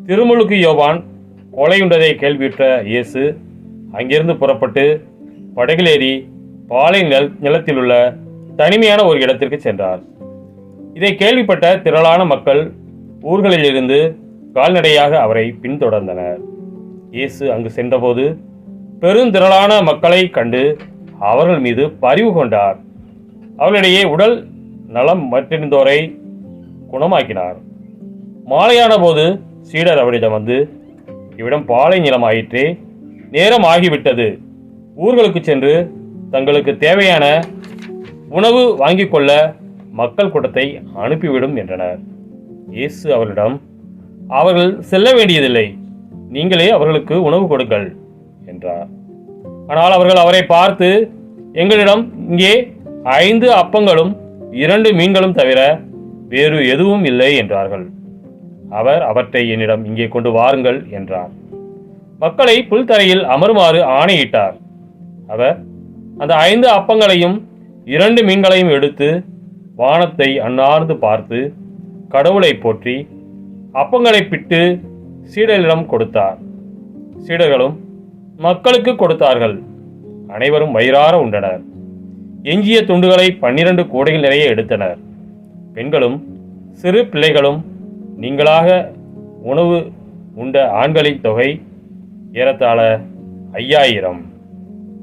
திருமுழுக்கு யோவான் கொலையுண்டதை கேள்வியுற்ற இயேசு அங்கிருந்து புறப்பட்டு படகிலேறி பாலை நிலத்தில் உள்ள தனிமையான ஒரு இடத்திற்கு சென்றார். இதை கேள்விப்பட்ட திரளான மக்கள் ஊர்களிலிருந்து கால்நடையாக அவரை பின்தொடர்ந்தனர். இயேசு அங்கு சென்றபோது பெருந்திரளான மக்களை கண்டு அவர்கள் மீது பரிவு கொண்டார். அவர்களிடையே உடல் நலம் மற்றிருந்தோரை குணமாக்கினார். மாலையான போது சீடர் அவரிடம் வந்து, இவ்விடம் பாலை நிலம் ஆயிற்றே, நேரம் ஆகிவிட்டது, ஊர்களுக்கு சென்று தங்களுக்கு தேவையான உணவு வாங்கிக் கொள்ள மக்கள் கூட்டத்தை அனுப்பிவிடும் என்றனர். இயேசு அவர்களிடம், அவர்கள் செல்ல வேண்டியதில்லை, நீங்களே அவர்களுக்கு உணவு கொடுங்கள் என்றார். ஆனால் அவர்கள் அவரை பார்த்து, எங்களிடம் இங்கே 5 அப்பங்களும் 2 மீன்களும் தவிர வேறு எதுவும் இல்லை என்றார்கள். அவர் அவற்றை என்னிடம் இங்கே கொண்டு வாருங்கள் என்றார். மக்களை புல்தரையில் அமருமாறு ஆணையிட்டார். அவர் அந்த 5 அப்பங்களையும் 2 மீன்களையும் எடுத்து வானத்தை அண்ணார்ந்து பார்த்து கடவுளை போற்றி அப்பங்களை பிட்டு சீடர்களிடம் கொடுத்தார். சீடர்களும் மக்களுக்கு கொடுத்தார்கள். அனைவரும் வயிறார உண்டனர். எஞ்சிய துண்டுகளை 12 கூடைகள் நிறைய எடுத்தனர். பெண்களும் சிறு பிள்ளைகளும் நீங்களாக உணவு உண்ட ஆண்களின் தொகை ஏறத்தாழ 5000.